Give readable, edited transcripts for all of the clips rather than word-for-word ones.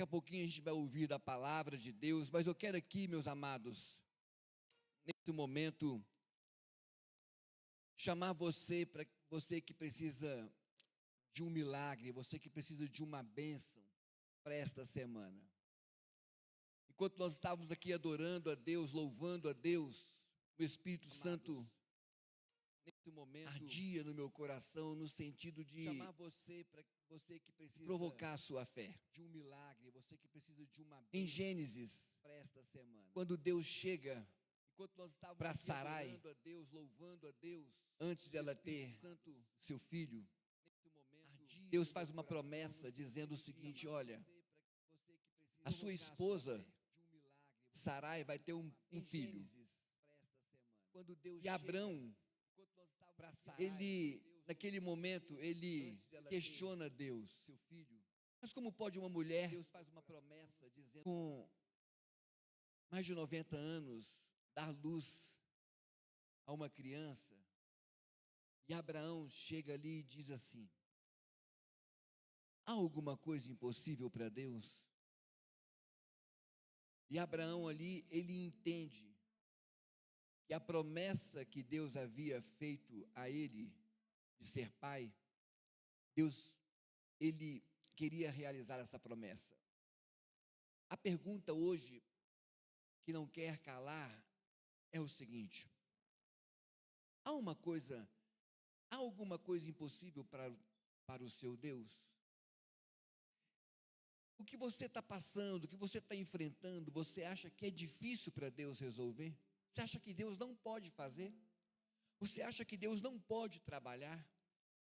a pouquinho a gente vai ouvir da palavra de Deus, mas eu quero aqui, meus amados, nesse momento, chamar você, para você que precisa de um milagre, você que precisa de uma bênção para esta semana. Enquanto nós estávamos aqui adorando a Deus, louvando a Deus, o Espírito Santo, nesse momento, ardia no meu coração, no sentido de chamar você, para você que precisa provocar a sua fé de um milagre, você que precisa de uma bênção. Em Gênesis, para esta semana, quando Deus chega para Sarai, adorando a Deus, louvando a Deus, antes de ela ter seu filho, Deus faz uma promessa dizendo o seguinte: olha, a sua esposa Sarai vai ter um filho. E Abrão, ele, naquele momento, ele questiona Deus: mas como pode uma mulher, Deus faz uma promessa dizendo, com mais de 90 anos, dar luz a uma criança? E Abraão chega ali e diz assim: há alguma coisa impossível para Deus? E Abraão ali, ele entende que a promessa que Deus havia feito a ele, de ser pai, Deus, ele queria realizar essa promessa. A pergunta hoje, que não quer calar, é o seguinte: há alguma coisa impossível para o seu Deus? O que você está passando, o que você está enfrentando, você acha que é difícil para Deus resolver? Você acha que Deus não pode fazer? Você acha que Deus não pode trabalhar?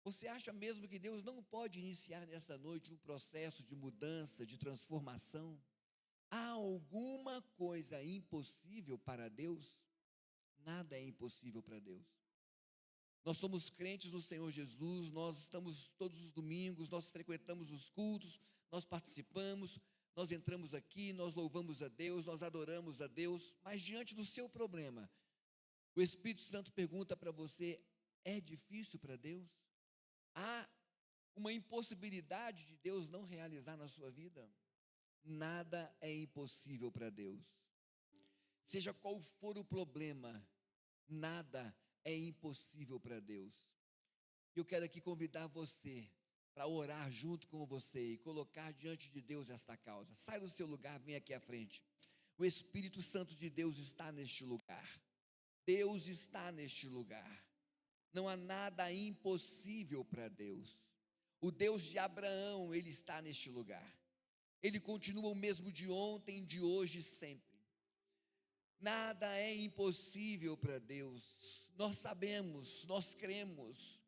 Você acha mesmo que Deus não pode iniciar nesta noite um processo de mudança, de transformação? Há alguma coisa impossível para Deus? Nada é impossível para Deus. Nós somos crentes no Senhor Jesus, nós estamos todos os domingos, nós frequentamos os cultos, nós participamos, nós entramos aqui, nós louvamos a Deus, nós adoramos a Deus, mas diante do seu problema, o Espírito Santo pergunta para você: é difícil para Deus? Há uma impossibilidade de Deus não realizar na sua vida? Nada é impossível para Deus. Seja qual for o problema, nada é impossível para Deus. Eu quero aqui convidar você para orar junto com você e colocar diante de Deus esta causa. Sai do seu lugar, vem aqui à frente. O Espírito Santo de Deus está neste lugar. Deus está neste lugar. Não há nada impossível para Deus. O Deus de Abraão, Ele está neste lugar. Ele continua o mesmo de ontem, de hoje e sempre. Nada é impossível para Deus. Nós sabemos, nós cremos.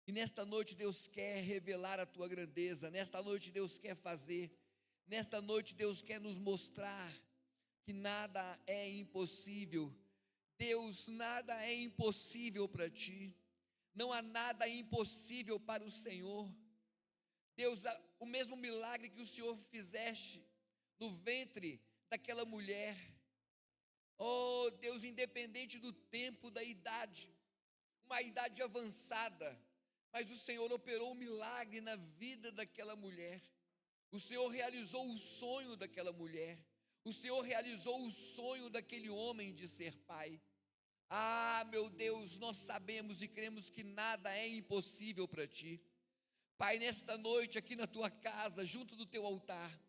E nesta noite Deus quer revelar a tua grandeza. Nesta noite Deus quer fazer. Nesta noite Deus quer nos mostrar que nada é impossível. Deus, nada é impossível para ti. Não há nada impossível para o Senhor. Deus, o mesmo milagre que o Senhor fizeste no ventre daquela mulher. Oh Deus, independente do tempo, da idade, uma idade avançada, mas o Senhor operou um milagre na vida daquela mulher. O Senhor realizou o sonho daquela mulher. O Senhor realizou o sonho daquele homem de ser pai. Ah, meu Deus, nós sabemos e cremos que nada é impossível para ti. Pai, nesta noite aqui na tua casa, junto do teu altar,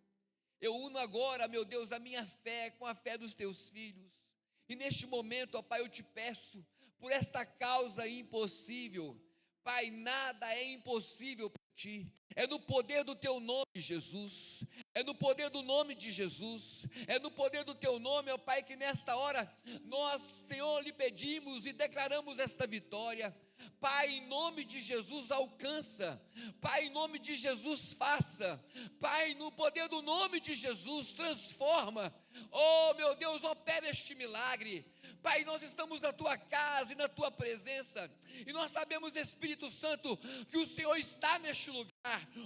eu uno agora, meu Deus, a minha fé com a fé dos teus filhos. E neste momento, ó Pai, eu te peço, por esta causa impossível, Pai, nada é impossível para ti. É no poder do teu nome, Jesus. É no poder do nome de Jesus. É no poder do teu nome, ó Pai, que nesta hora nós, Senhor, lhe pedimos e declaramos esta vitória. Pai, em nome de Jesus, alcança. Pai, em nome de Jesus, faça. Pai, no poder do nome de Jesus, transforma. Oh, meu Deus, opera este milagre. Pai, nós estamos na tua casa e na tua presença, e nós sabemos, Espírito Santo, que o Senhor está neste lugar.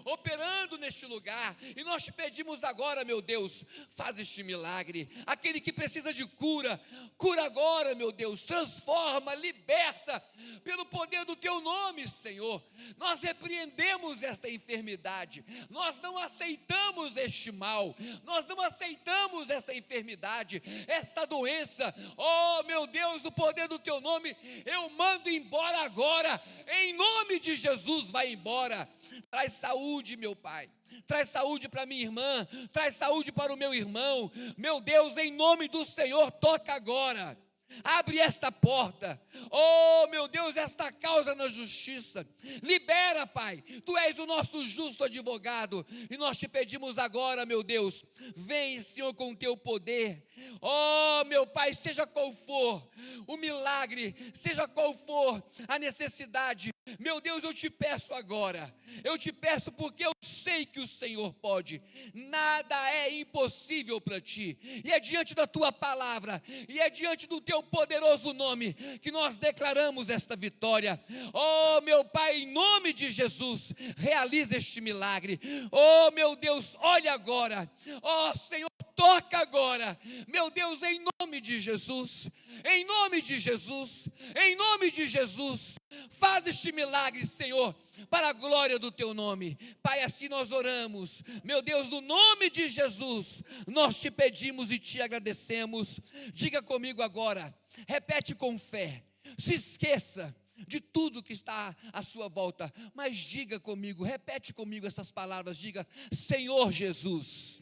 operando neste lugar, e nós te pedimos agora, meu Deus, faz este milagre. Aquele que precisa de cura, cura agora, meu Deus, transforma, liberta, pelo poder do teu nome, Senhor. Nós repreendemos esta enfermidade, nós não aceitamos este mal, nós não aceitamos esta enfermidade, esta doença. Oh, meu Deus, o poder do teu nome, eu mando embora agora, em nome de Jesus, vai embora. Traz saúde, meu Pai, traz saúde para minha irmã, traz saúde para o meu irmão. Meu Deus, em nome do Senhor, toca agora. Abre esta porta, oh meu Deus, esta causa na justiça, libera, Pai, Tu és o nosso justo advogado, e nós te pedimos agora, meu Deus, vem, Senhor, com o Teu poder. Oh meu Pai, seja qual for o milagre, seja qual for a necessidade, meu Deus, eu te peço agora, eu te peço porque eu sei que o Senhor pode, nada é impossível para Ti, e é diante da Tua palavra, e é diante do Teu poderoso nome, que nós declaramos esta vitória. Oh meu Pai, em nome de Jesus, realiza este milagre. Oh meu Deus, olha agora, oh Senhor, toca agora, meu Deus, em nome de Jesus, em nome de Jesus, em nome de Jesus, faz este milagre, Senhor, para a glória do Teu nome. Pai, assim nós oramos, meu Deus, no nome de Jesus, nós te pedimos e te agradecemos. Diga comigo agora, repete com fé, se esqueça de tudo que está à sua volta, mas diga comigo, repete comigo essas palavras, diga: Senhor Jesus,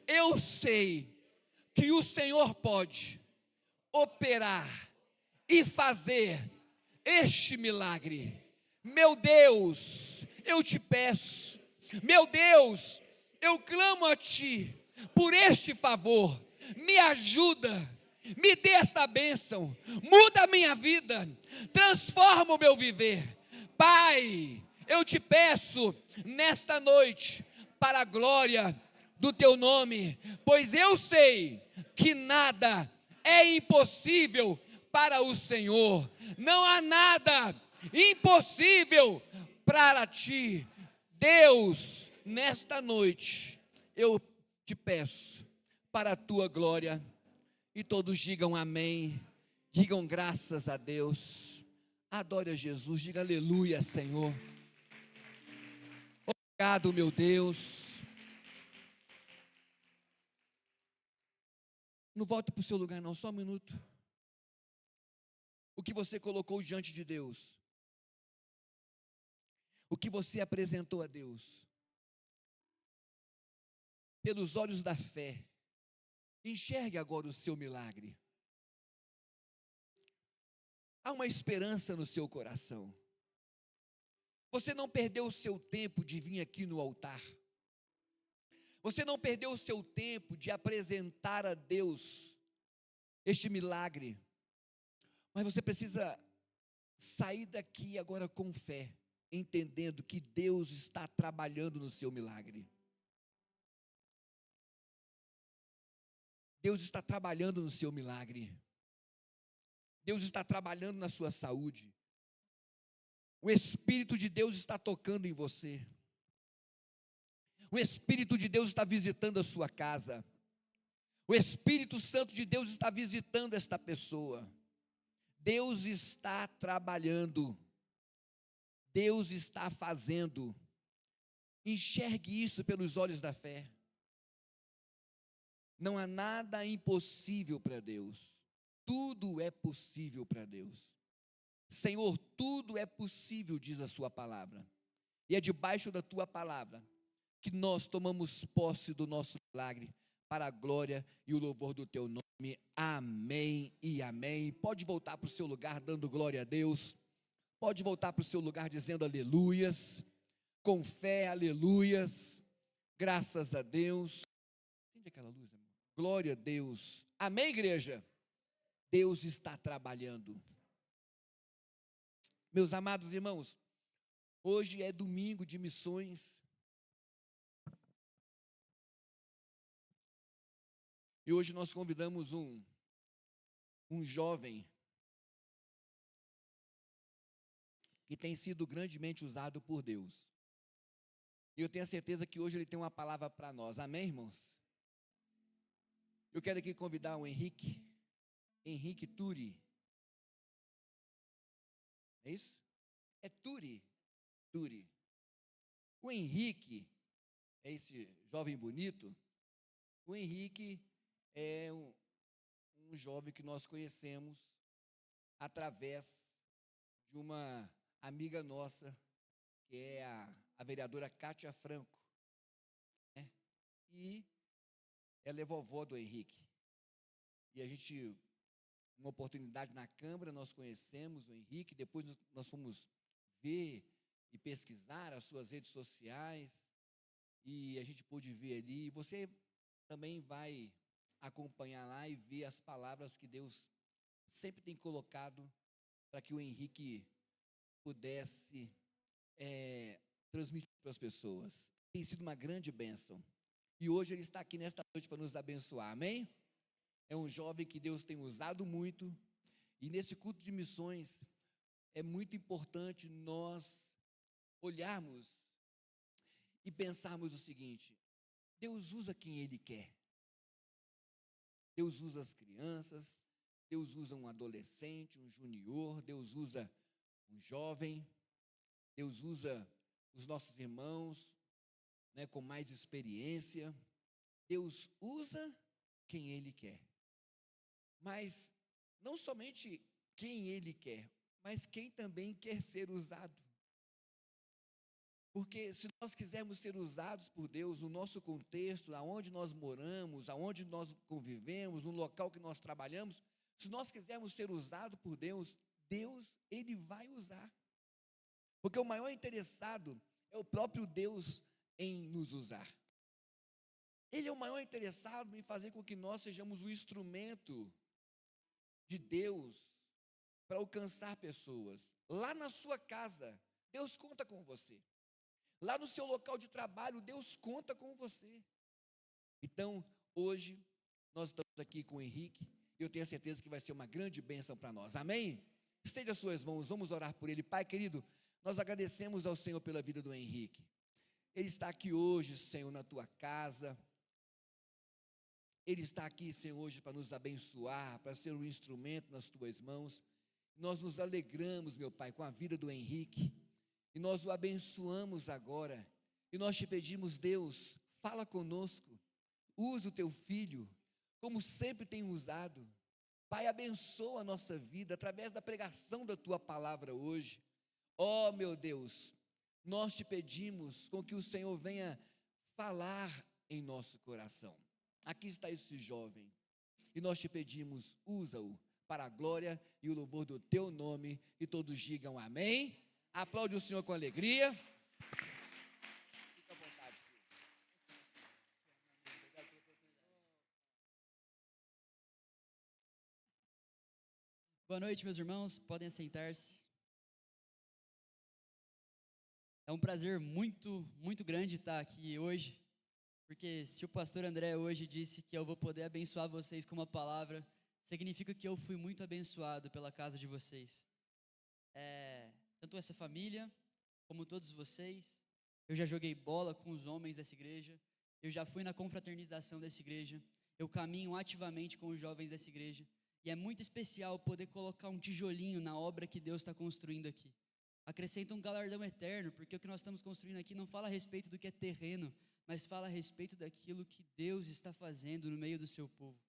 eu sei que o Senhor pode operar e fazer este milagre. Meu Deus, eu te peço, meu Deus, eu clamo a Ti por este favor, me ajuda, me dê esta bênção, muda a minha vida, transforma o meu viver. Pai, eu te peço nesta noite, para a glória do Teu nome, pois eu sei que nada é impossível para o Senhor, não há nada impossível para Ti. Deus, nesta noite, eu te peço, para a Tua glória, e todos digam amém, digam graças a Deus, adore a Jesus, diga aleluia, Senhor. Obrigado, meu Deus. Não volte para o seu lugar não, só um minuto. O que você colocou diante de Deus, o que você apresentou a Deus, pelos olhos da fé, enxergue agora o seu milagre. Há uma esperança no seu coração. Você não perdeu o seu tempo de vir aqui no altar. Você não perdeu o seu tempo de apresentar a Deus este milagre. Mas você precisa sair daqui agora com fé, entendendo que Deus está trabalhando no seu milagre. Deus está trabalhando no seu milagre. Deus está trabalhando na sua saúde. O Espírito de Deus está tocando em você. O Espírito de Deus está visitando a sua casa. O Espírito Santo de Deus está visitando esta pessoa. Deus está trabalhando. Deus está fazendo. Enxergue isso pelos olhos da fé. Não há nada impossível para Deus. Tudo é possível para Deus. Senhor, tudo é possível, diz a sua palavra. E é debaixo da tua palavra que nós tomamos posse do nosso milagre, para a glória e o louvor do teu nome. Amém e amém. Pode voltar para o seu lugar dando glória a Deus. Pode voltar para o seu lugar dizendo aleluias. Com fé, aleluias. Graças a Deus. Acende aquela luz, amor. Glória a Deus. Amém, igreja? Deus está trabalhando. Meus amados irmãos, hoje é domingo de missões. E hoje nós convidamos um jovem que tem sido grandemente usado por Deus. E eu tenho a certeza que hoje ele tem uma palavra para nós. Amém, irmãos? Eu quero aqui convidar o Henrique Turi. É isso? É Turi. O Henrique, é esse jovem bonito. O Henrique é um jovem que nós conhecemos através de uma amiga nossa, que é a vereadora Cátia Franco, né? E ela é vovó do Henrique. E a gente, uma oportunidade na Câmara, nós conhecemos o Henrique, depois nós fomos ver e pesquisar as suas redes sociais, e a gente pôde ver ali. Você também vai acompanhar lá e ver as palavras que Deus sempre tem colocado para que o Henrique pudesse transmitir para as pessoas. Tem sido uma grande bênção. E hoje ele está aqui nesta noite para nos abençoar, amém? É um jovem que Deus tem usado muito, e nesse culto de missões é muito importante nós olharmos e pensarmos o seguinte: Deus usa quem Ele quer. Deus usa as crianças, Deus usa um adolescente, um junior, Deus usa um jovem, Deus usa os nossos irmãos, né, com mais experiência. Deus usa quem Ele quer. Mas não somente quem Ele quer, mas quem também quer ser usado. Porque se nós quisermos ser usados por Deus no nosso contexto, aonde nós moramos, aonde nós convivemos, no local que nós trabalhamos, se nós quisermos ser usados por Deus, Ele vai usar. Porque o maior interessado é o próprio Deus em nos usar. Ele é o maior interessado em fazer com que nós sejamos o instrumento de Deus para alcançar pessoas. Lá na sua casa, Deus conta com você. Lá no seu local de trabalho, Deus conta com você. Então, hoje, nós estamos aqui com o Henrique, e eu tenho a certeza que vai ser uma grande bênção para nós, amém? Estende as suas mãos, vamos orar por ele. Pai querido, nós agradecemos ao Senhor pela vida do Henrique. Ele está aqui hoje, Senhor, na tua casa. Ele está aqui, Senhor, hoje para nos abençoar, para ser um instrumento nas tuas mãos. Nós nos alegramos, meu Pai, com a vida do Henrique, e nós o abençoamos agora, e nós te pedimos, Deus, fala conosco, usa o teu filho, como sempre tem usado. Pai, abençoa a nossa vida, através da pregação da tua palavra hoje. Ó, meu Deus, nós te pedimos com que o Senhor venha falar em nosso coração. Aqui está esse jovem, e nós te pedimos, usa-o para a glória e o louvor do teu nome, e todos digam amém. Aplaude o Senhor com alegria. Fica à vontade, filho. Boa noite, meus irmãos, podem assentar-se. É um prazer muito grande estar aqui hoje, porque se o pastor André hoje disse que eu vou poder abençoar vocês com uma palavra, significa que eu fui muito abençoado pela casa de vocês. Tanto essa família, como todos vocês. Eu já joguei bola com os homens dessa igreja, eu já fui na confraternização dessa igreja, eu caminho ativamente com os jovens dessa igreja, e é muito especial poder colocar um tijolinho na obra que Deus está construindo aqui. Acrescenta um galardão eterno, porque o que nós estamos construindo aqui não fala a respeito do que é terreno, mas fala a respeito daquilo que Deus está fazendo no meio do seu povo.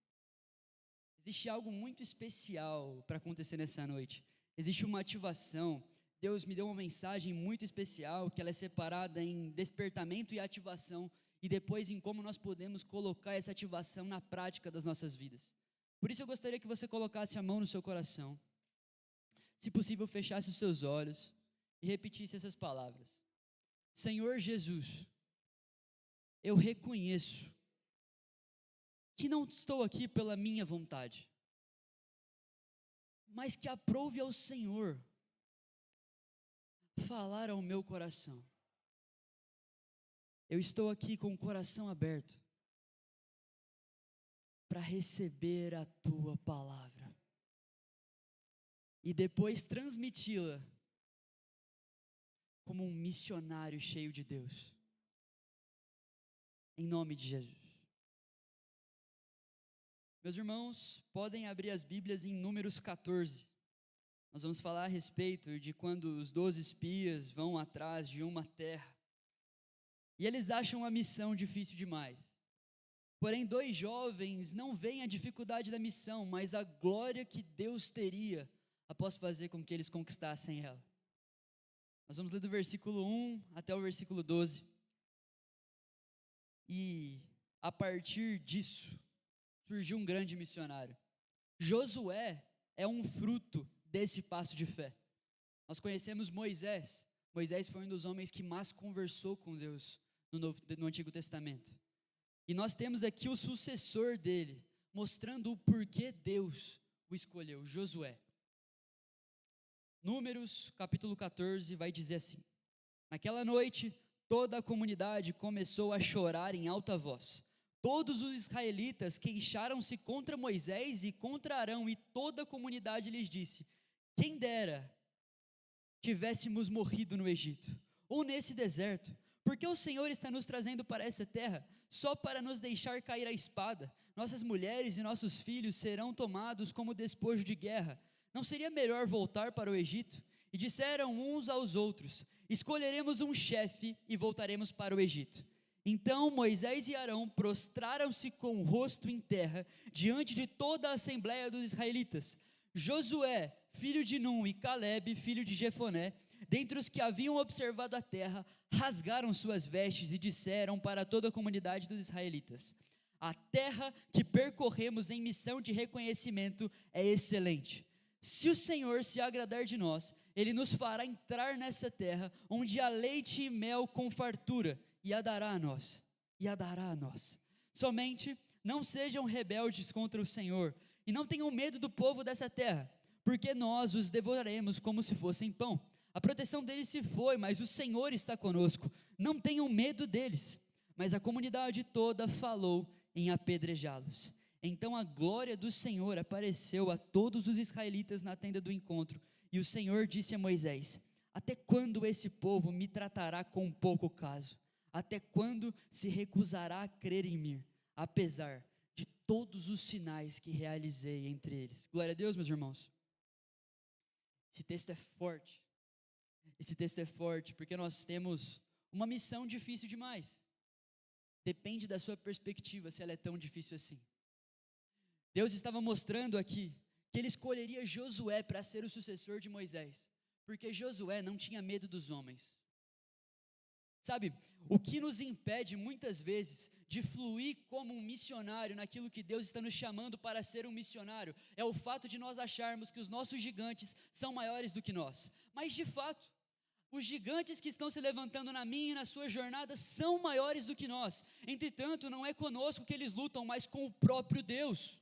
Existe algo muito especial para acontecer nessa noite. Existe uma ativação. Deus me deu uma mensagem muito especial, que ela é separada em despertamento e ativação, e depois em como nós podemos colocar essa ativação na prática das nossas vidas. Por isso eu gostaria que você colocasse a mão no seu coração, se possível fechasse os seus olhos e repetisse essas palavras: Senhor Jesus, eu reconheço que não estou aqui pela minha vontade, mas que aprove ao Senhor falar ao meu coração. Eu estou aqui com o coração aberto para receber a tua palavra e depois transmiti-la como um missionário cheio de Deus. em nome de Jesus. Meus irmãos, podem abrir as Bíblias em Números 14. Nós vamos falar a respeito de quando os 12 espias vão atrás de uma terra. E eles acham a missão difícil demais. Porém, 2 jovens não veem a dificuldade da missão, mas a glória que Deus teria após fazer com que eles conquistassem ela. Nós vamos ler do versículo 1 até o versículo 12. E a partir disso, surgiu um grande missionário. Josué é um fruto desse passo de fé. Nós conhecemos Moisés. Moisés foi um dos homens que mais conversou com Deus no Antigo Testamento. E nós temos aqui o sucessor dele, mostrando o porquê Deus o escolheu, Josué. Números, capítulo 14, vai dizer assim: naquela noite, toda a comunidade começou a chorar em alta voz. Todos os israelitas queixaram-se contra Moisés e contra Arão, e toda a comunidade lhes disse: quem dera tivéssemos morrido no Egito, ou nesse deserto, porque o Senhor está nos trazendo para essa terra, só para nos deixar cair a espada. Nossas mulheres e nossos filhos serão tomados como despojo de guerra. Não seria melhor voltar para o Egito? E disseram uns aos outros: escolheremos um chefe e voltaremos para o Egito. Então Moisés e Arão prostraram-se com o rosto em terra, diante de toda a assembleia dos israelitas. Josué, filho de Num, e Calebe, filho de Jefoné, dentre os que haviam observado a terra, rasgaram suas vestes e disseram para toda a comunidade dos israelitas: a terra que percorremos em missão de reconhecimento é excelente. Se o Senhor se agradar de nós, Ele nos fará entrar nessa terra, onde há leite e mel com fartura, e a dará a nós, Somente não sejam rebeldes contra o Senhor, e não tenham medo do povo dessa terra, porque nós os devoraremos como se fossem pão. A proteção deles se foi, mas o Senhor está conosco, não tenham medo deles. Mas a comunidade toda falou em apedrejá-los. Então a glória do Senhor apareceu a todos os israelitas na tenda do encontro, e o Senhor disse a Moisés: até quando esse povo me tratará com pouco caso? Até quando se recusará a crer em mim, apesar de todos os sinais que realizei entre eles? Glória a Deus, meus irmãos. Esse texto é forte. Esse texto é forte porque nós temos uma missão difícil demais. Depende da sua perspectiva se ela é tão difícil assim. Deus estava mostrando aqui que Ele escolheria Josué para ser o sucessor de Moisés, porque Josué não tinha medo dos homens. Sabe, o que nos impede muitas vezes de fluir como um missionário naquilo que Deus está nos chamando para ser um missionário, é o fato de nós acharmos que os nossos gigantes são maiores do que nós. Mas de fato, os gigantes que estão se levantando na minha e na sua jornada são maiores do que nós. Entretanto, não é conosco que eles lutam, mas com o próprio Deus.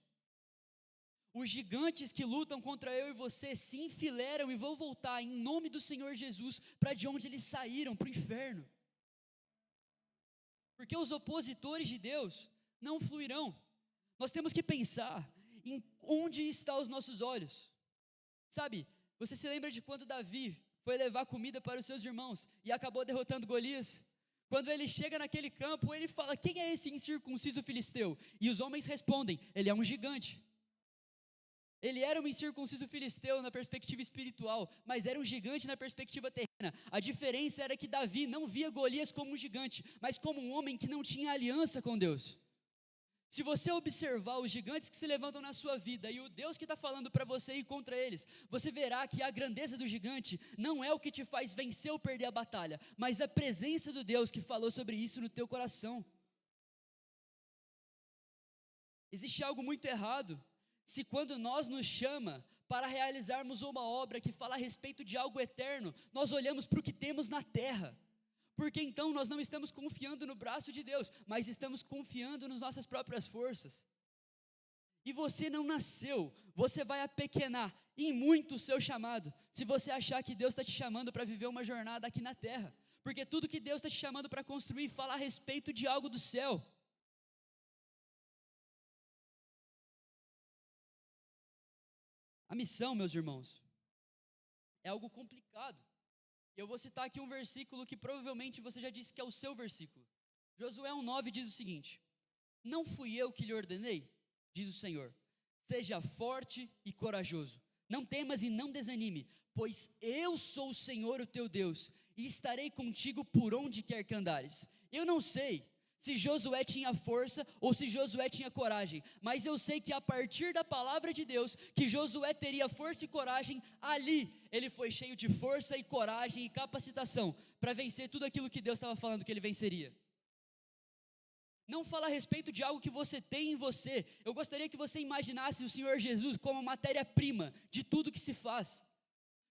Os gigantes que lutam contra eu e você se enfileiram e vão voltar em nome do Senhor Jesus para de onde eles saíram, para o inferno. Porque os opositores de Deus não fluirão. Nós temos que pensar em onde estão os nossos olhos. Sabe, você se lembra de quando Davi foi levar comida para os seus irmãos e acabou derrotando Golias? Quando ele chega naquele campo, ele fala: quem é esse incircunciso filisteu? E os homens respondem: ele é um gigante. Ele era um incircunciso filisteu na perspectiva espiritual, mas era um gigante na perspectiva terrena. A diferença era que Davi não via Golias como um gigante, mas como um homem que não tinha aliança com Deus. Se você observar os gigantes que se levantam na sua vida e o Deus que está falando para você ir contra eles, você verá que a grandeza do gigante não é o que te faz vencer ou perder a batalha, mas a presença do Deus que falou sobre isso no teu coração. Existe algo muito errado se quando nós nos chama para realizarmos uma obra que fala a respeito de algo eterno, nós olhamos para o que temos na terra, porque então nós não estamos confiando no braço de Deus, mas estamos confiando nas nossas próprias forças. E você não nasceu, você vai apequenar em muito o seu chamado, se você achar que Deus está te chamando para viver uma jornada aqui na terra, porque tudo que Deus está te chamando para construir fala a respeito de algo do céu. A missão, meus irmãos, é algo complicado. Eu vou citar aqui um versículo que provavelmente você já disse que é o seu versículo. Josué 1,9 diz o seguinte: não fui eu que lhe ordenei, diz o Senhor, seja forte e corajoso, não temas e não desanime, pois eu sou o Senhor o teu Deus, e estarei contigo por onde quer que andares. Eu não sei se Josué tinha força ou se Josué tinha coragem, mas eu sei que a partir da palavra de Deus, que Josué teria força e coragem, ali ele foi cheio de força e coragem e capacitação para vencer tudo aquilo que Deus estava falando que ele venceria. Não fala a respeito de algo que você tem em você. Eu gostaria que você imaginasse o Senhor Jesus como a matéria-prima de tudo que se faz.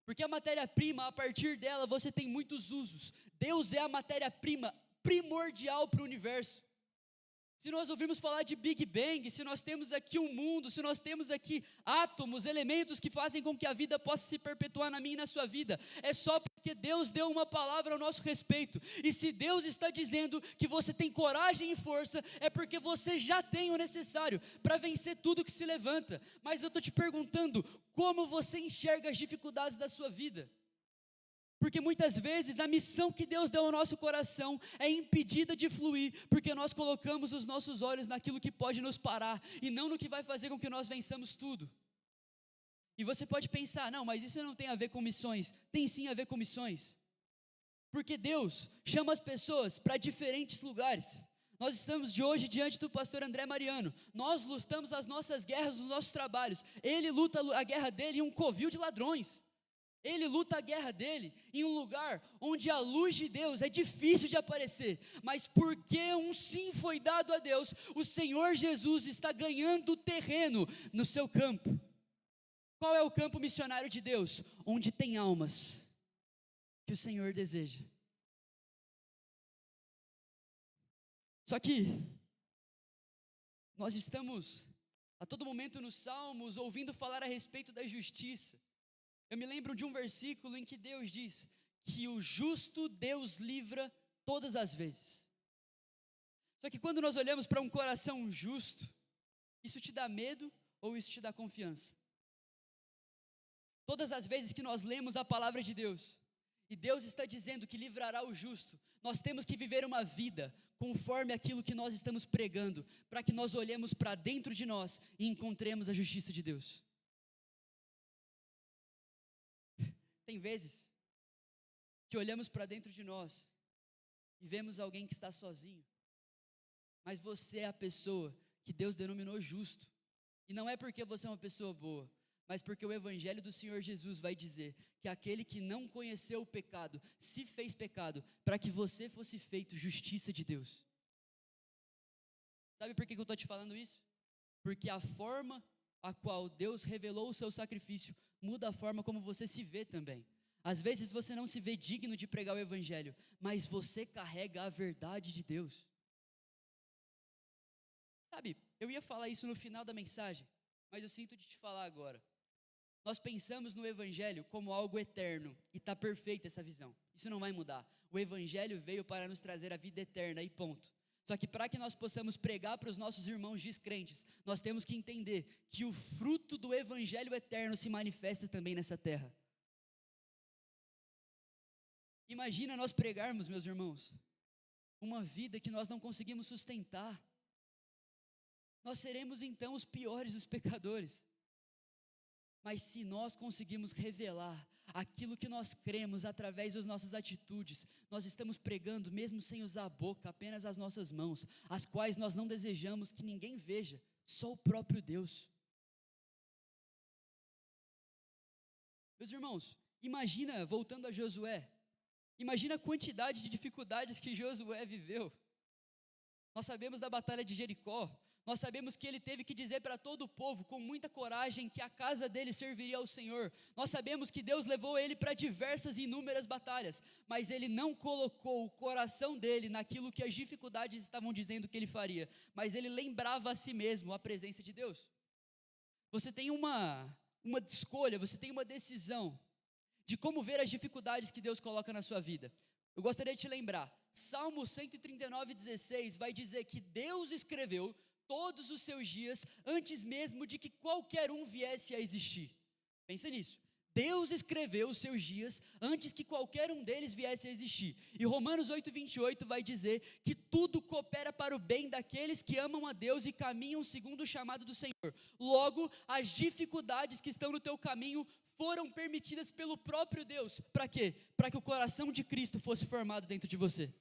Porque a matéria-prima, a partir dela, você tem muitos usos. Deus é a matéria-prima primordial para o universo. Se nós ouvirmos falar de Big Bang, se nós temos aqui um mundo, se nós temos aqui átomos, elementos que fazem com que a vida possa se perpetuar na minha e na sua vida, é só porque Deus deu uma palavra ao nosso respeito. E se Deus está dizendo que você tem coragem e força, é porque você já tem o necessário para vencer tudo que se levanta. Mas eu estou te perguntando, como você enxerga as dificuldades da sua vida? Porque muitas vezes a missão que Deus deu ao nosso coração é impedida de fluir, porque nós colocamos os nossos olhos naquilo que pode nos parar, e não no que vai fazer com que nós vençamos tudo. E você pode pensar, não, mas isso não tem a ver com missões. Tem sim a ver com missões. Porque Deus chama as pessoas para diferentes lugares. Nós estamos de hoje diante do pastor André Mariano. Nós lutamos as nossas guerras nos nossos trabalhos. Ele luta a guerra dele em um covil de ladrões. Ele luta a guerra dele em um lugar onde a luz de Deus é difícil de aparecer, mas porque um sim foi dado a Deus, o Senhor Jesus está ganhando terreno no seu campo. Qual é o campo missionário de Deus? Onde tem almas que o Senhor deseja. Só que nós estamos a todo momento nos Salmos ouvindo falar a respeito da justiça. Eu me lembro de um versículo em que Deus diz que o justo Deus livra todas as vezes. Só que quando nós olhamos para um coração justo, isso te dá medo ou isso te dá confiança? Todas as vezes que nós lemos a palavra de Deus, e Deus está dizendo que livrará o justo, nós temos que viver uma vida conforme aquilo que nós estamos pregando, para que nós olhemos para dentro de nós e encontremos a justiça de Deus. Tem vezes que olhamos para dentro de nós e vemos alguém que está sozinho, mas você é a pessoa que Deus denominou justo, e não é porque você é uma pessoa boa, mas porque o evangelho do Senhor Jesus vai dizer que aquele que não conheceu o pecado, se fez pecado, para que você fosse feito justiça de Deus. Sabe por que eu estou te falando isso? Porque a forma a qual Deus revelou o seu sacrifício muda a forma como você se vê também. Às vezes você não se vê digno de pregar o evangelho, mas você carrega a verdade de Deus. Sabe, eu ia falar isso no final da mensagem, mas eu sinto de te falar agora. Nós pensamos no evangelho como algo eterno, e está perfeita essa visão. Isso não vai mudar. O evangelho veio para nos trazer a vida eterna e ponto. Só que para que nós possamos pregar para os nossos irmãos descrentes, nós temos que entender que o fruto do evangelho eterno se manifesta também nessa terra. Imagina nós pregarmos, meus irmãos, uma vida que nós não conseguimos sustentar. Nós seremos então os piores dos pecadores. Mas se nós conseguimos revelar aquilo que nós cremos através das nossas atitudes, nós estamos pregando mesmo sem usar a boca, apenas as nossas mãos, as quais nós não desejamos que ninguém veja, só o próprio Deus. Meus irmãos, imagina, voltando a Josué, imagina a quantidade de dificuldades que Josué viveu. Nós sabemos da batalha de Jericó. Nós sabemos que ele teve que dizer para todo o povo, com muita coragem, que a casa dele serviria ao Senhor. Nós sabemos que Deus levou ele para diversas e inúmeras batalhas, mas ele não colocou o coração dele naquilo que as dificuldades estavam dizendo que ele faria, mas ele lembrava a si mesmo a presença de Deus. Você tem uma escolha, você tem uma decisão de como ver as dificuldades que Deus coloca na sua vida. Eu gostaria de te lembrar, Salmo 139:16 vai dizer que Deus escreveu todos os seus dias, antes mesmo de que qualquer um viesse a existir. Pensa nisso. Deus escreveu os seus dias antes que qualquer um deles viesse a existir. E Romanos 8:28 vai dizer que tudo coopera para o bem daqueles que amam a Deus e caminham segundo o chamado do Senhor. Logo, as dificuldades que estão no teu caminho foram permitidas pelo próprio Deus. Para quê? Para que o coração de Cristo fosse formado dentro de você.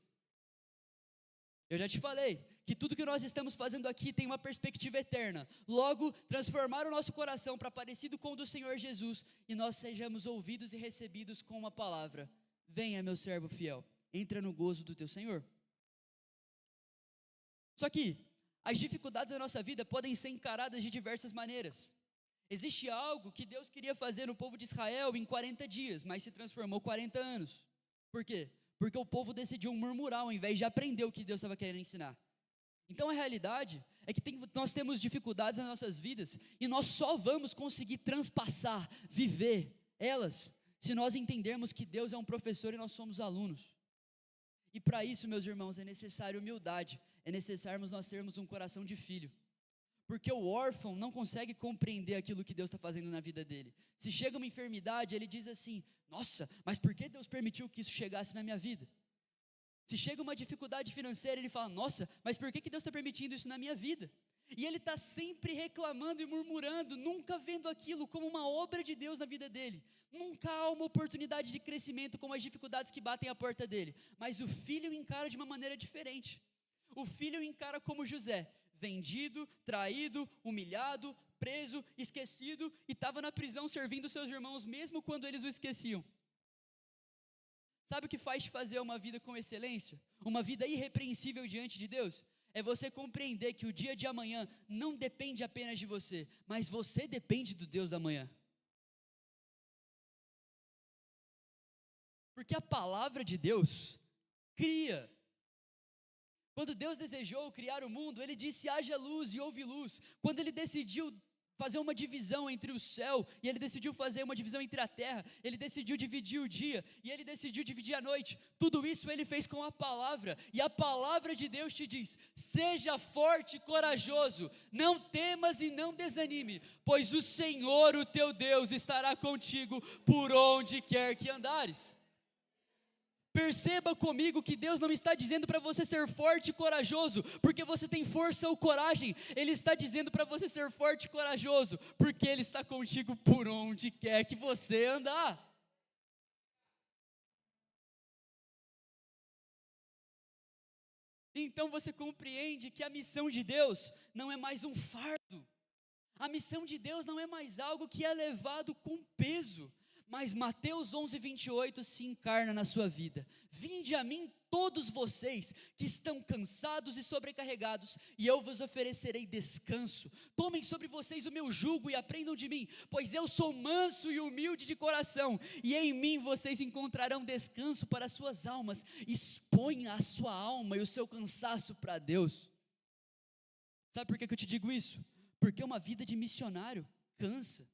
Eu já te falei que tudo que nós estamos fazendo aqui tem uma perspectiva eterna. Logo, transformar o nosso coração para parecido com o do Senhor Jesus e nós sejamos ouvidos e recebidos com uma palavra: venha, meu servo fiel, entra no gozo do teu Senhor. Só que as dificuldades da nossa vida podem ser encaradas de diversas maneiras. Existe algo que Deus queria fazer no povo de Israel em 40 dias, mas se transformou 40 anos. Por quê? Porque o povo decidiu murmurar ao invés de aprender o que Deus estava querendo ensinar. Então a realidade é que nós temos dificuldades nas nossas vidas e nós só vamos conseguir transpassar, viver elas, se nós entendermos que Deus é um professor e nós somos alunos. E para isso, meus irmãos, é necessário humildade, é necessário nós termos um coração de filho. Porque o órfão não consegue compreender aquilo que Deus está fazendo na vida dele. Se chega uma enfermidade, ele diz assim: nossa, mas por que Deus permitiu que isso chegasse na minha vida? Se chega uma dificuldade financeira, ele fala: nossa, mas por que Deus está permitindo isso na minha vida? E ele está sempre reclamando e murmurando, nunca vendo aquilo como uma obra de Deus na vida dele. Nunca há uma oportunidade de crescimento com as dificuldades que batem à porta dele. Mas o filho encara de uma maneira diferente. O filho encara como José: vendido, traído, humilhado, preso, esquecido, e estava na prisão servindo seus irmãos, mesmo quando eles o esqueciam. Sabe o que faz te fazer uma vida com excelência? Uma vida irrepreensível diante de Deus? É você compreender que o dia de amanhã não depende apenas de você, mas você depende do Deus da manhã. Porque a palavra de Deus cria. Quando Deus desejou criar o mundo, Ele disse: haja luz e houve luz. Quando Ele decidiu fazer uma divisão entre o céu, e Ele decidiu fazer uma divisão entre a terra, Ele decidiu dividir o dia, e Ele decidiu dividir a noite, tudo isso Ele fez com a palavra, e a palavra de Deus te diz: seja forte e corajoso, não temas e não desanime, pois o Senhor, o teu Deus, estará contigo por onde quer que andares. Perceba comigo que Deus não está dizendo para você ser forte e corajoso porque você tem força ou coragem. Ele está dizendo para você ser forte e corajoso porque Ele está contigo por onde quer que você andar. Então você compreende que a missão de Deus não é mais um fardo. A missão de Deus não é mais algo que é levado com peso. Mas Mateus 11:28 se encarna na sua vida. Vinde a mim todos vocês que estão cansados e sobrecarregados, e eu vos oferecerei descanso. Tomem sobre vocês o meu jugo e aprendam de mim, pois eu sou manso e humilde de coração, e em mim vocês encontrarão descanso para as suas almas. Exponha a sua alma e o seu cansaço para Deus. Sabe por que eu te digo isso? Porque uma vida de missionário cansa.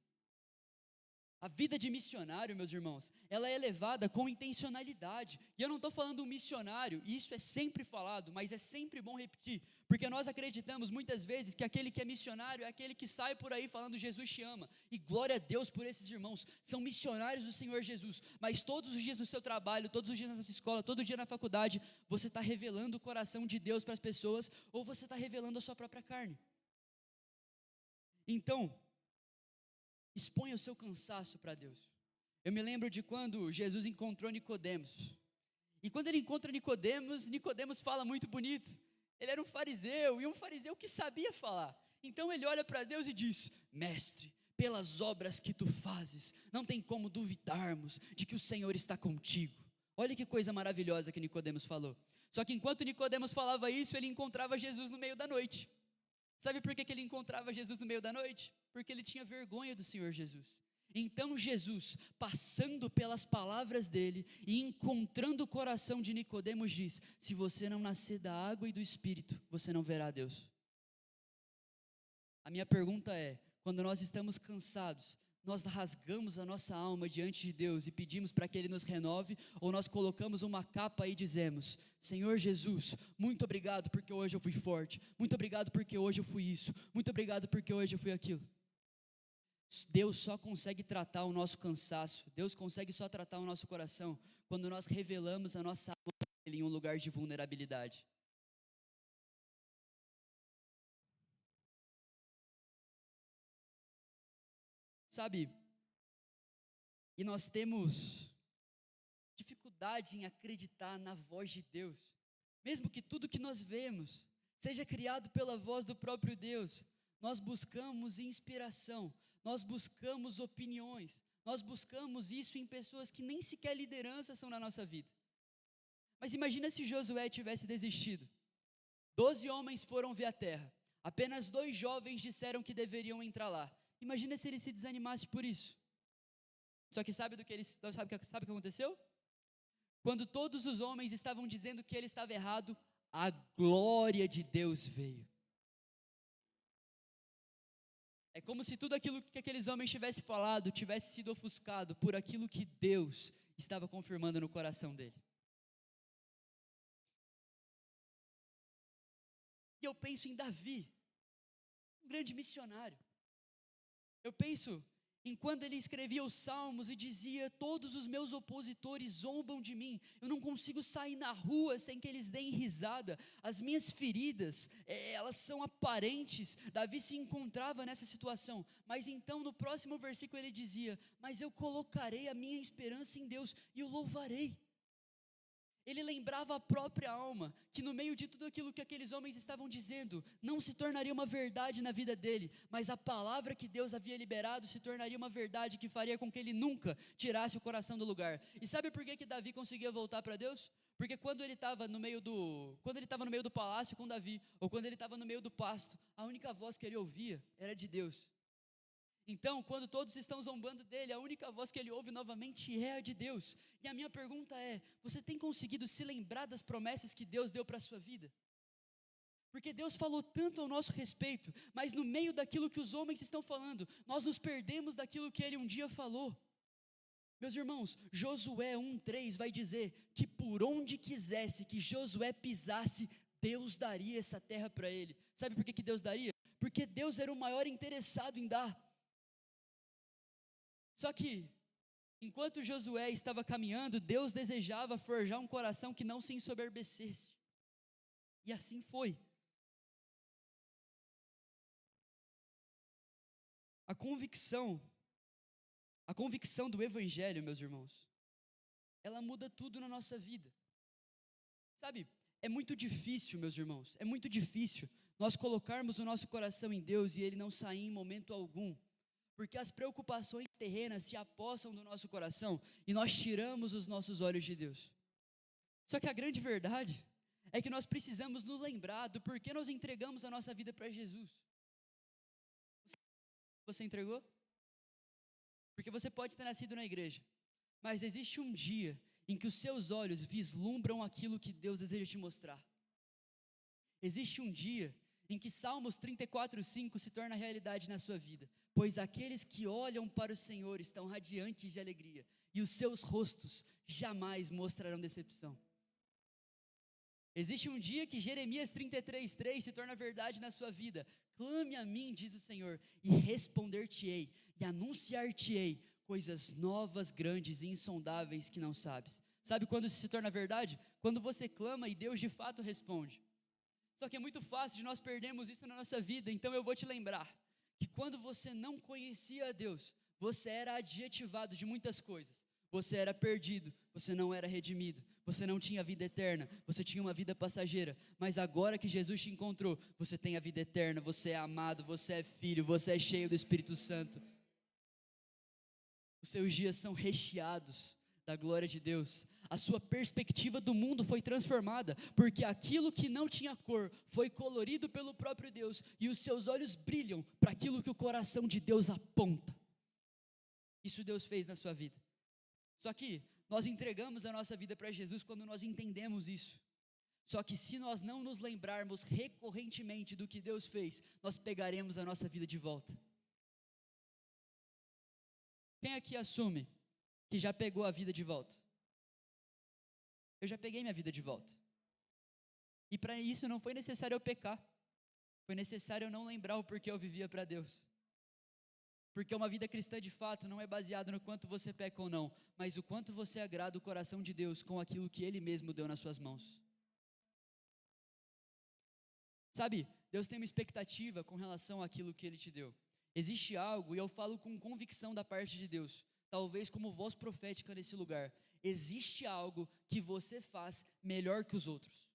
A vida de missionário, meus irmãos, ela é levada com intencionalidade. E eu não estou falando um missionário, e isso é sempre falado, mas é sempre bom repetir, porque nós acreditamos muitas vezes que aquele que é missionário é aquele que sai por aí falando Jesus te ama. E glória a Deus por esses irmãos, são missionários do Senhor Jesus. Mas todos os dias no seu trabalho, todos os dias na sua escola, todo dia na faculdade, você está revelando o coração de Deus para as pessoas, ou você está revelando a sua própria carne. Então, exponha o seu cansaço para Deus. Eu me lembro de quando Jesus encontrou Nicodemos. E quando ele encontra Nicodemos, Nicodemos fala muito bonito. Ele era um fariseu, e um fariseu que sabia falar. Então ele olha para Deus e diz: mestre, pelas obras que tu fazes, não tem como duvidarmos de que o Senhor está contigo. Olha que coisa maravilhosa que Nicodemos falou. Só que enquanto Nicodemos falava isso, ele encontrava Jesus no meio da noite. Sabe por que ele encontrava Jesus no meio da noite? Porque ele tinha vergonha do Senhor Jesus. Então Jesus, passando pelas palavras dele e encontrando o coração de Nicodemos, diz: se você não nascer da água e do Espírito, você não verá Deus. A minha pergunta é: quando nós estamos cansados, nós rasgamos a nossa alma diante de Deus e pedimos para que Ele nos renove, ou nós colocamos uma capa e dizemos: Senhor Jesus, muito obrigado porque hoje eu fui forte, muito obrigado porque hoje eu fui isso, muito obrigado porque hoje eu fui aquilo. Deus só consegue tratar o nosso cansaço, Deus consegue só tratar o nosso coração quando nós revelamos a nossa alma para Ele em um lugar de vulnerabilidade. Sabe, e nós temos dificuldade em acreditar na voz de Deus, mesmo que tudo que nós vemos seja criado pela voz do próprio Deus. Nós buscamos inspiração, nós buscamos opiniões, nós buscamos isso em pessoas que nem sequer liderança são na nossa vida. Mas imagina se Josué tivesse desistido. 12 homens foram ver a terra, apenas 2 jovens disseram que deveriam entrar lá. Imagina se ele se desanimasse por isso. Só que sabe o que aconteceu? Quando todos os homens estavam dizendo que ele estava errado, a glória de Deus veio. É como se tudo aquilo que aqueles homens tivessem falado tivesse sido ofuscado por aquilo que Deus estava confirmando no coração dele. E eu penso em Davi, um grande missionário. Eu penso em quando ele escrevia os salmos e dizia: todos os meus opositores zombam de mim, eu não consigo sair na rua sem que eles deem risada, as minhas feridas, elas são aparentes. Davi se encontrava nessa situação, mas então no próximo versículo ele dizia: mas eu colocarei a minha esperança em Deus e o louvarei. Ele lembrava a própria alma, que no meio de tudo aquilo que aqueles homens estavam dizendo, não se tornaria uma verdade na vida dele, mas a palavra que Deus havia liberado se tornaria uma verdade que faria com que ele nunca tirasse o coração do lugar. E sabe por que Davi conseguia voltar para Deus? Porque quando ele estava no meio do palácio com Davi, ou quando ele estava no meio do pasto, a única voz que ele ouvia era de Deus. Então, quando todos estão zombando dele, a única voz que ele ouve novamente é a de Deus. E a minha pergunta é: você tem conseguido se lembrar das promessas que Deus deu para a sua vida? Porque Deus falou tanto ao nosso respeito, mas no meio daquilo que os homens estão falando, nós nos perdemos daquilo que ele um dia falou. Meus irmãos, Josué 1:3 vai dizer que por onde quisesse que Josué pisasse, Deus daria essa terra para ele. Sabe por que Deus daria? Porque Deus era o maior interessado em dar. Só que, enquanto Josué estava caminhando, Deus desejava forjar um coração que não se ensoberbecesse. E assim foi. A convicção do Evangelho, meus irmãos, ela muda tudo na nossa vida. Sabe, é muito difícil, meus irmãos, é muito difícil nós colocarmos o nosso coração em Deus e ele não sair em momento algum. Porque as preocupações terrenas se apossam do nosso coração e nós tiramos os nossos olhos de Deus. Só que a grande verdade é que nós precisamos nos lembrar do porquê nós entregamos a nossa vida para Jesus. Você entregou? Porque você pode ter nascido na igreja, mas existe um dia em que os seus olhos vislumbram aquilo que Deus deseja te mostrar. Existe um dia em que Salmos 34:5 se torna realidade na sua vida. Pois aqueles que olham para o Senhor estão radiantes de alegria, e os seus rostos jamais mostrarão decepção. Existe um dia que Jeremias 33:3 se torna verdade na sua vida. Clame a mim, diz o Senhor, e responder-te-ei, e anunciar-te-ei coisas novas, grandes e insondáveis que não sabes. Sabe quando isso se torna verdade? Quando você clama e Deus de fato responde. Só que é muito fácil de nós perdermos isso na nossa vida, então eu vou te lembrar que quando você não conhecia a Deus, você era adjetivado de muitas coisas. Você era perdido, você não era redimido, você não tinha vida eterna, você tinha uma vida passageira. Mas agora que Jesus te encontrou, você tem a vida eterna, você é amado, você é filho, você é cheio do Espírito Santo. Os seus dias são recheados da glória de Deus. A sua perspectiva do mundo foi transformada, porque aquilo que não tinha cor foi colorido pelo próprio Deus, e os seus olhos brilham para aquilo que o coração de Deus aponta. Isso Deus fez na sua vida. Só que nós entregamos a nossa vida para Jesus quando nós entendemos isso. Só que se nós não nos lembrarmos recorrentemente do que Deus fez, nós pegaremos a nossa vida de volta. Quem aqui assume que já pegou a vida de volta? Eu já peguei minha vida de volta. E para isso não foi necessário eu pecar. Foi necessário eu não lembrar o porquê eu vivia para Deus. Porque uma vida cristã de fato não é baseada no quanto você peca ou não, mas o quanto você agrada o coração de Deus com aquilo que Ele mesmo deu nas suas mãos. Sabe, Deus tem uma expectativa com relação àquilo que Ele te deu. Existe algo, e eu falo com convicção da parte de Deus, talvez como voz profética nesse lugar, existe algo que você faz melhor que os outros.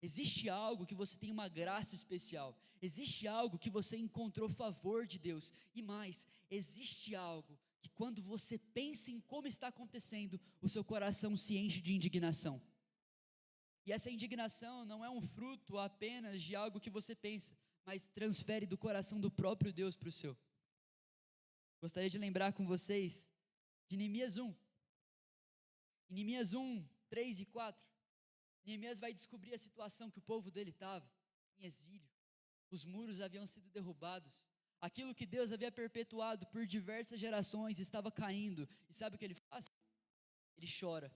Existe algo que você tem uma graça especial. Existe algo que você encontrou favor de Deus. E mais, existe algo que quando você pensa em como está acontecendo, o seu coração se enche de indignação. E essa indignação não é um fruto apenas de algo que você pensa, mas transfere do coração do próprio Deus para o seu. Gostaria de lembrar com vocês de Neemias 1. Em Neemias 1, 3 e 4. Neemias vai descobrir a situação que o povo dele estava, em exílio. Os muros haviam sido derrubados. Aquilo que Deus havia perpetuado por diversas gerações estava caindo. E sabe o que ele faz? Ele chora.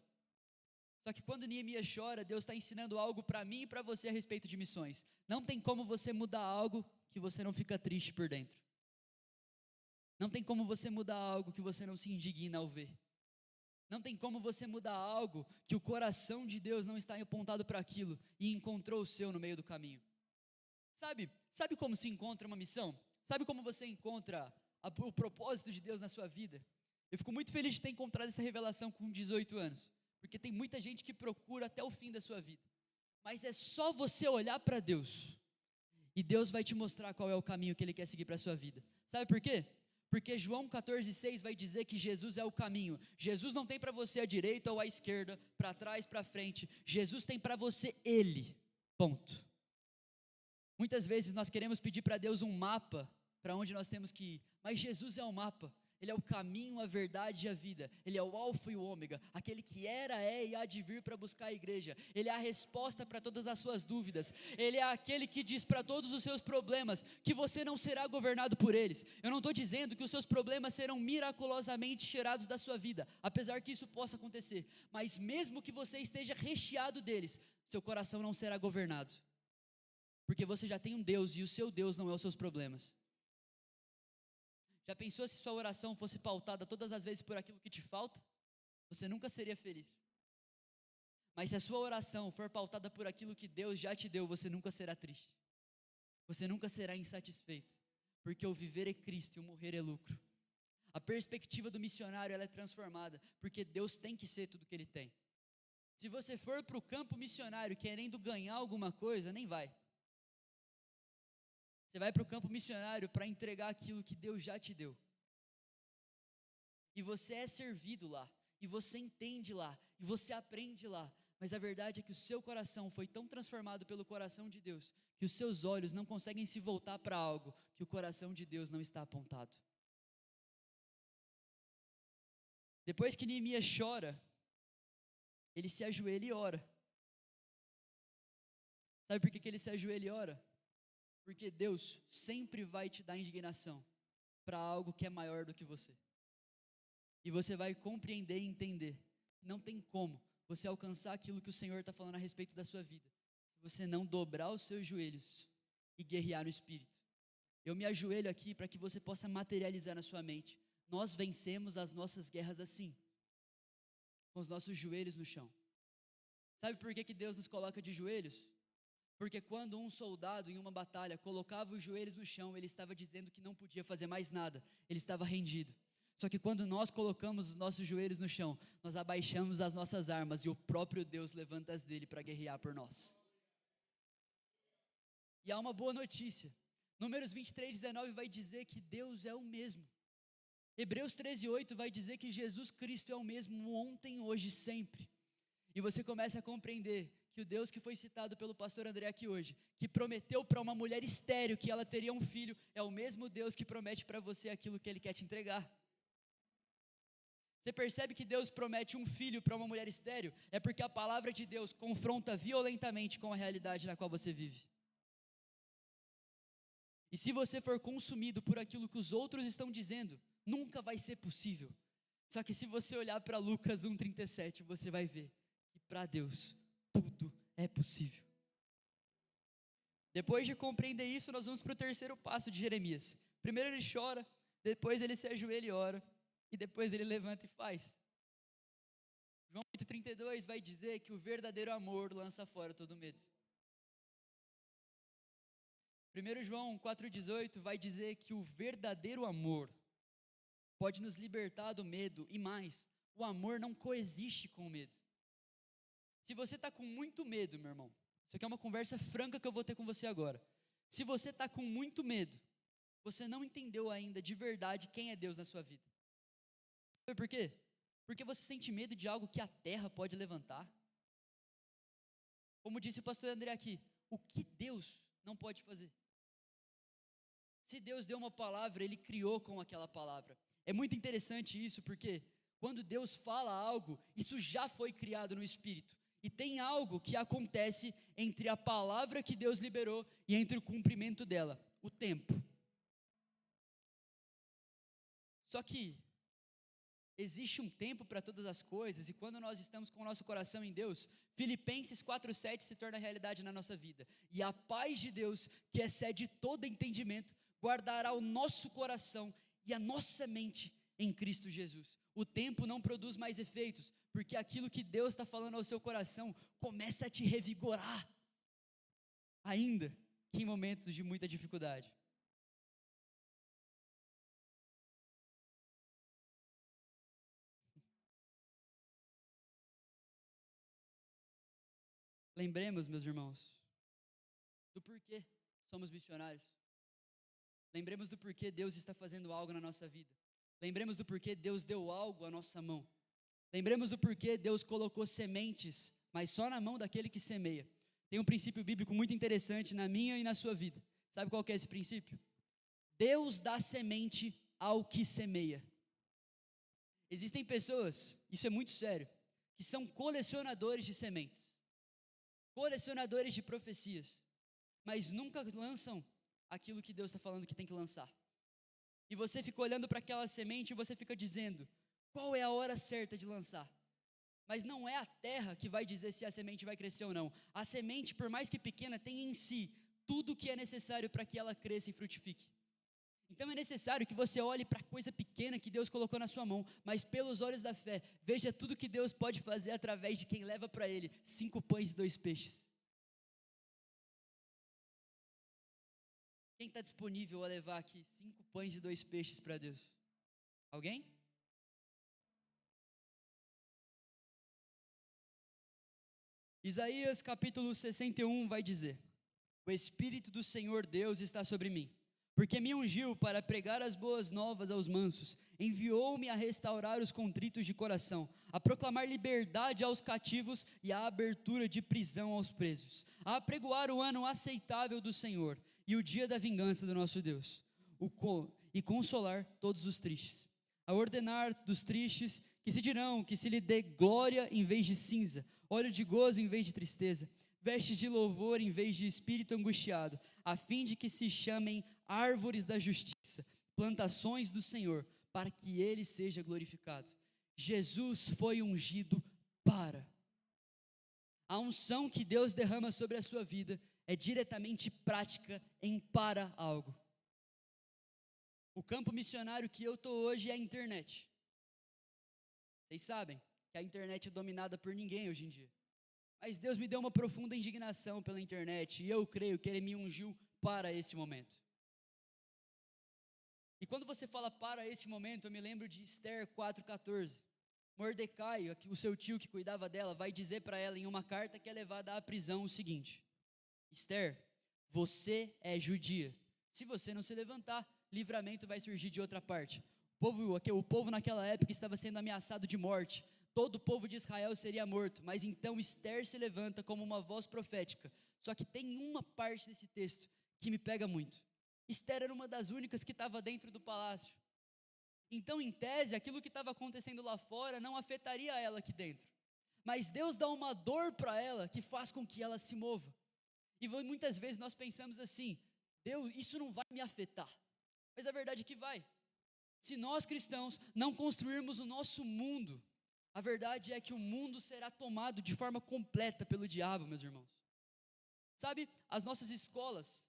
Só que quando Neemias chora, Deus está ensinando algo para mim e para você a respeito de missões. Não tem como você mudar algo que você não fica triste por dentro. Não tem como você mudar algo que você não se indigna ao ver. Não tem como você mudar algo que o coração de Deus não está apontado para aquilo e encontrou o seu no meio do caminho. Sabe como se encontra uma missão? Sabe como você encontra o propósito de Deus na sua vida? Eu fico muito feliz de ter encontrado essa revelação com 18 anos, porque tem muita gente que procura até o fim da sua vida. Mas é só você olhar para Deus e Deus vai te mostrar qual é o caminho que Ele quer seguir para a sua vida. Sabe por quê? Porque João 14,6 vai dizer que Jesus é o caminho. Jesus não tem para você a direita ou a esquerda, para trás, para frente. Jesus tem para você Ele, ponto. Muitas vezes nós queremos pedir para Deus um mapa, para onde nós temos que ir. Mas Jesus é o mapa. Ele é o caminho, a verdade e a vida. Ele é o alfa e o ômega, aquele que era, é e há de vir para buscar a igreja. Ele é a resposta para todas as suas dúvidas. Ele é aquele que diz para todos os seus problemas que você não será governado por eles. Eu não estou dizendo que os seus problemas serão miraculosamente tirados da sua vida, apesar que isso possa acontecer. Mas mesmo que você esteja recheado deles, seu coração não será governado. Porque você já tem um Deus e o seu Deus não é os seus problemas. Já pensou se sua oração fosse pautada todas as vezes por aquilo que te falta? Você nunca seria feliz. Mas se a sua oração for pautada por aquilo que Deus já te deu, você nunca será triste. Você nunca será insatisfeito. Porque o viver é Cristo e o morrer é lucro. A perspectiva do missionário ela é transformada, porque Deus tem que ser tudo que Ele tem. Se você for para o campo missionário querendo ganhar alguma coisa, nem vai. Você vai para o campo missionário para entregar aquilo que Deus já te deu. E você é servido lá, e você entende lá, e você aprende lá. Mas a verdade é que o seu coração foi tão transformado pelo coração de Deus, que os seus olhos não conseguem se voltar para algo que o coração de Deus não está apontado. Depois que Neemias chora, ele se ajoelha e ora. Sabe por que ele se ajoelha e ora? Porque Deus sempre vai te dar indignação para algo que é maior do que você. E você vai compreender e entender. Não tem como você alcançar aquilo que o Senhor está falando a respeito da sua vida, se você não dobrar os seus joelhos e guerrear no Espírito. Eu me ajoelho aqui para que você possa materializar na sua mente. Nós vencemos as nossas guerras assim, com os nossos joelhos no chão. Sabe por que Deus nos coloca de joelhos? Porque quando um soldado em uma batalha colocava os joelhos no chão, ele estava dizendo que não podia fazer mais nada, ele estava rendido. Só que quando nós colocamos os nossos joelhos no chão, nós abaixamos as nossas armas e o próprio Deus levanta as dele para guerrear por nós. E há uma boa notícia. Números 23:19 vai dizer que Deus é o mesmo. Hebreus 13:8 vai dizer que Jesus Cristo é o mesmo ontem, hoje e sempre. E você começa a compreender que o Deus que foi citado pelo pastor André aqui hoje, que prometeu para uma mulher estéril que ela teria um filho, é o mesmo Deus que promete para você aquilo que Ele quer te entregar. Você percebe que Deus promete um filho para uma mulher estéril? É porque a palavra de Deus confronta violentamente com a realidade na qual você vive. E se você for consumido por aquilo que os outros estão dizendo, nunca vai ser possível. Só que se você olhar para Lucas 1:37, você vai ver que para Deus tudo é possível. Depois de compreender isso, nós vamos para o terceiro passo de Jeremias. Primeiro ele chora, depois ele se ajoelha e ora, e depois ele levanta e faz. João 8,32 vai dizer que o verdadeiro amor lança fora todo medo. 1 João 4,18 vai dizer que o verdadeiro amor pode nos libertar do medo, e mais, o amor não coexiste com o medo. Se você está com muito medo, meu irmão, isso aqui é uma conversa franca que eu vou ter com você agora. Se você está com muito medo, você não entendeu ainda de verdade quem é Deus na sua vida. Sabe por quê? Porque você sente medo de algo que a terra pode levantar. Como disse o pastor André aqui, o que Deus não pode fazer? Se Deus deu uma palavra, Ele criou com aquela palavra. É muito interessante isso, porque quando Deus fala algo, isso já foi criado no Espírito. E tem algo que acontece entre a palavra que Deus liberou e entre o cumprimento dela, o tempo. Só que existe um tempo para todas as coisas, e quando nós estamos com o nosso coração em Deus, Filipenses 4,7 se torna realidade na nossa vida. E a paz de Deus, que excede todo entendimento, guardará o nosso coração e a nossa mente em Cristo Jesus. O tempo não produz mais efeitos, porque aquilo que Deus está falando ao seu coração começa a te revigorar, ainda que em momentos de muita dificuldade. Lembremos, meus irmãos, do porquê somos missionários. Lembremos do porquê Deus está fazendo algo na nossa vida. Lembremos do porquê Deus deu algo à nossa mão. Lembremos do porquê Deus colocou sementes, mas só na mão daquele que semeia. Tem um princípio bíblico muito interessante na minha e na sua vida. Sabe qual que é esse princípio? Deus dá semente ao que semeia. Existem pessoas, isso é muito sério, que são colecionadores de sementes, colecionadores de profecias, mas nunca lançam aquilo que Deus está falando que tem que lançar. E você fica olhando para aquela semente e você fica dizendo, qual é a hora certa de lançar? Mas não é a terra que vai dizer se a semente vai crescer ou não. A semente, por mais que pequena, tem em si tudo o que é necessário para que ela cresça e frutifique. Então é necessário que você olhe para a coisa pequena que Deus colocou na sua mão, mas pelos olhos da fé, veja tudo que Deus pode fazer através de quem leva para Ele 5 pães e 2 peixes. Quem está disponível a levar aqui 5 pães e 2 peixes para Deus? Alguém? Isaías capítulo 61 vai dizer: o Espírito do Senhor Deus está sobre mim, porque me ungiu para pregar as boas novas aos mansos, enviou-me a restaurar os contritos de coração, a proclamar liberdade aos cativos e a abertura de prisão aos presos, a apregoar o ano aceitável do Senhor e o dia da vingança do nosso Deus, e consolar todos os tristes, a ordenar dos tristes que se dirão que se lhe dê glória em vez de cinza, óleo de gozo em vez de tristeza, vestes de louvor em vez de espírito angustiado, a fim de que se chamem árvores da justiça, plantações do Senhor, para que Ele seja glorificado. Jesus foi ungido para. A unção que Deus derrama sobre a sua vida é diretamente prática em para algo. O campo missionário que eu estou hoje é a internet. Vocês sabem que a internet é dominada por ninguém hoje em dia. Mas Deus me deu uma profunda indignação pela internet, e eu creio que Ele me ungiu para esse momento. E quando você fala para esse momento, eu me lembro de Esther 4,14. Mordecai, o seu tio que cuidava dela, vai dizer para ela em uma carta que é levada à prisão o seguinte: Esther, você é judia. Se você não se levantar, livramento vai surgir de outra parte. O povo naquela época estava sendo ameaçado de morte. Todo o povo de Israel seria morto. Mas então Esther se levanta como uma voz profética. Só que tem uma parte desse texto que me pega muito. Esther era uma das únicas que estava dentro do palácio. Então, em tese, aquilo que estava acontecendo lá fora não afetaria ela aqui dentro. Mas Deus dá uma dor para ela que faz com que ela se mova. E muitas vezes nós pensamos assim: Deus, isso não vai me afetar. Mas a verdade é que vai. Se nós cristãos não construirmos o nosso mundo, a verdade é que o mundo será tomado de forma completa pelo diabo, meus irmãos. Sabe, as nossas escolas,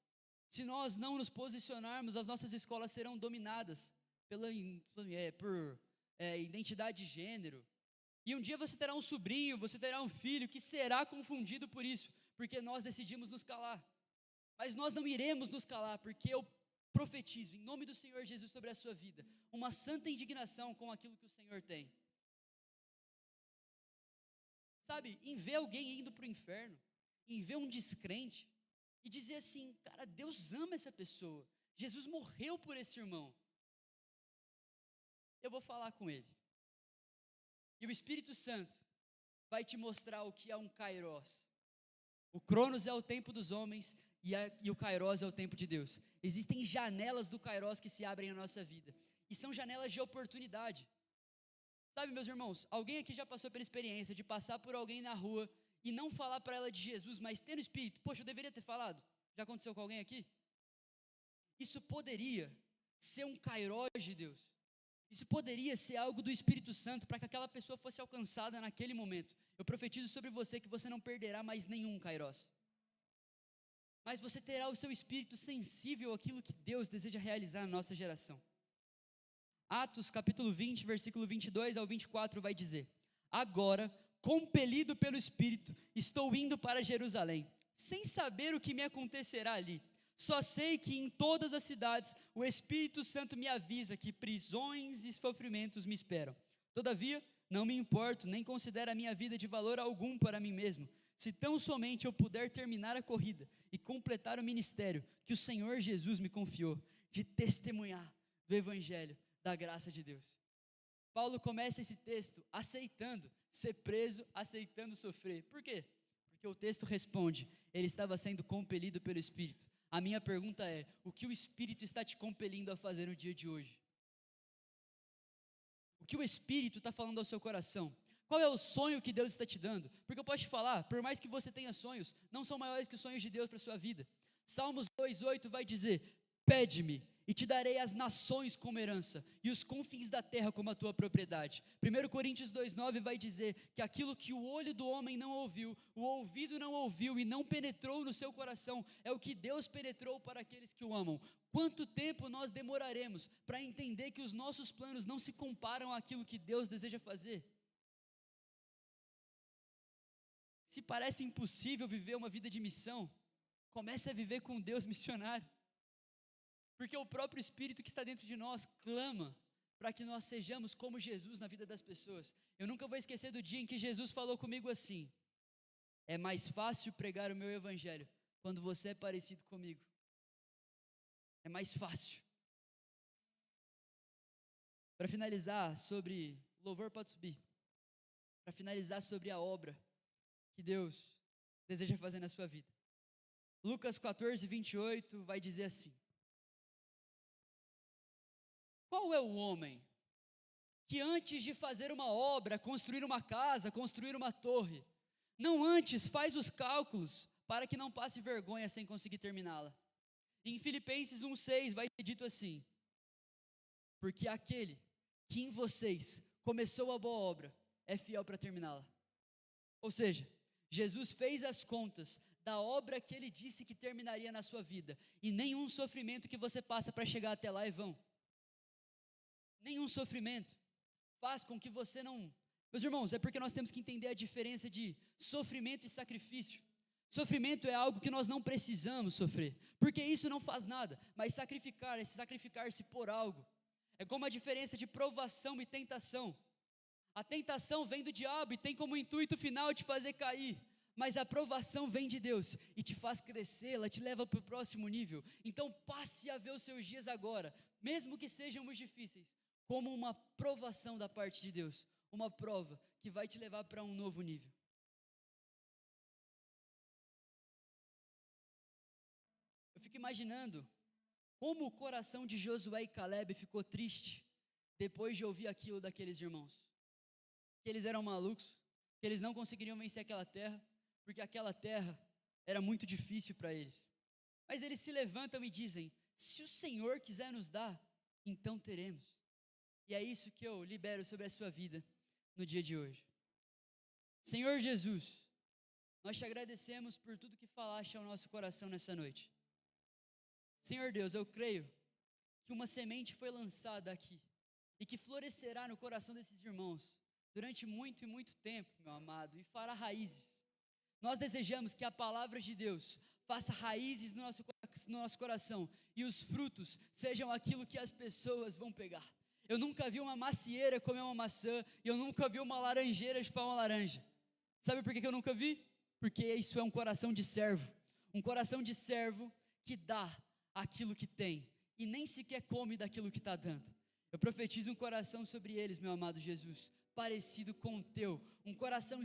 Se nós não nos posicionarmos, as nossas escolas serão dominadas por identidade de gênero. E um dia você terá um sobrinho, você terá um filho que será confundido por isso, porque nós decidimos nos calar. Mas nós não iremos nos calar, porque eu profetizo em nome do Senhor Jesus sobre a sua vida uma santa indignação com aquilo que o Senhor tem. Sabe, em ver alguém indo para o inferno, em ver um descrente, e dizer assim, cara, Deus ama essa pessoa, Jesus morreu por esse irmão, eu vou falar com ele, e o Espírito Santo vai te mostrar o que é um kairos. O Cronos é o tempo dos homens, e o kairos é o tempo de Deus. Existem janelas do kairos que se abrem na nossa vida, e são janelas de oportunidade. Sabe, meus irmãos, alguém aqui já passou pela experiência de passar por alguém na rua e não falar para ela de Jesus, mas ter no espírito, poxa, eu deveria ter falado? Já aconteceu com alguém aqui? Isso poderia ser um kairos de Deus. Isso poderia ser algo do Espírito Santo para que aquela pessoa fosse alcançada naquele momento. Eu profetizo sobre você que você não perderá mais nenhum kairos. Mas você terá o seu espírito sensível àquilo que Deus deseja realizar na nossa geração. Atos capítulo 20, versículo 22 ao 24 vai dizer: agora, compelido pelo Espírito, estou indo para Jerusalém, sem saber o que me acontecerá ali. Só sei que em todas as cidades o Espírito Santo me avisa que prisões e sofrimentos me esperam. Todavia, não me importo, nem considero a minha vida de valor algum para mim mesmo, se tão somente eu puder terminar a corrida e completar o ministério que o Senhor Jesus me confiou, de testemunhar do Evangelho da graça de Deus. Paulo começa esse texto aceitando ser preso, aceitando sofrer. Por quê? Porque o texto responde, ele estava sendo compelido pelo Espírito. A minha pergunta é, o que o Espírito está te compelindo a fazer no dia de hoje? O que o Espírito está falando ao seu coração? Qual é o sonho que Deus está te dando? Porque eu posso te falar, por mais que você tenha sonhos, não são maiores que os sonhos de Deus para a sua vida. Salmos 2:8 vai dizer, pede-me e te darei as nações como herança, e os confins da terra como a tua propriedade. 1 Coríntios 2:9 vai dizer que aquilo que o olho do homem não ouviu, o ouvido não ouviu e não penetrou no seu coração, é o que Deus penetrou para aqueles que o amam. Quanto tempo nós demoraremos para entender que os nossos planos não se comparam àquilo que Deus deseja fazer? Se parece impossível viver uma vida de missão, comece a viver com Deus missionário. Porque o próprio Espírito que está dentro de nós clama para que nós sejamos como Jesus na vida das pessoas. Eu nunca vou esquecer do dia em que Jesus falou comigo assim: é mais fácil pregar o meu evangelho quando você é parecido comigo. É mais fácil. Para finalizar sobre, o louvor pode subir. Para finalizar sobre a obra que Deus deseja fazer na sua vida. Lucas 14:28 vai dizer assim: qual é o homem que antes de fazer uma obra, construir uma casa, construir uma torre, não antes faz os cálculos para que não passe vergonha sem conseguir terminá-la? Em Filipenses 1:6 vai ser dito assim: porque aquele que em vocês começou a boa obra é fiel para terminá-la. Ou seja, Jesus fez as contas da obra que ele disse que terminaria na sua vida, e nenhum sofrimento que você passa para chegar até lá é vão. Nenhum sofrimento faz com que você não... Meus irmãos, é porque nós temos que entender a diferença de sofrimento e sacrifício. Sofrimento é algo que nós não precisamos sofrer, porque isso não faz nada, mas sacrificar é sacrificar-se por algo. É como a diferença de provação e tentação. A tentação vem do diabo e tem como intuito final te fazer cair, mas a provação vem de Deus e te faz crescer, ela te leva para o próximo nível. Então passe a ver os seus dias agora, mesmo que sejam muito difíceis, como uma provação da parte de Deus, uma prova que vai te levar para um novo nível. Eu fico imaginando como o coração de Josué e Caleb ficou triste depois de ouvir aquilo daqueles irmãos. Que eles eram malucos, que eles não conseguiriam vencer aquela terra, porque aquela terra era muito difícil para eles. Mas eles se levantam e dizem: se o Senhor quiser nos dar, então teremos. E é isso que eu libero sobre a sua vida no dia de hoje. Senhor Jesus, nós te agradecemos por tudo que falaste ao nosso coração nessa noite. Senhor Deus, eu creio que uma semente foi lançada aqui e que florescerá no coração desses irmãos durante muito e muito tempo, meu amado, e fará raízes. Nós desejamos que a palavra de Deus faça raízes no nosso coração e os frutos sejam aquilo que as pessoas vão pegar. Eu nunca vi uma macieira comer uma maçã e eu nunca vi uma laranjeira chupar uma laranja. Sabe por que eu nunca vi? Porque isso é um coração de servo que dá aquilo que tem e nem sequer come daquilo que está dando. Eu profetizo um coração sobre eles, meu amado Jesus, parecido com o teu, um coração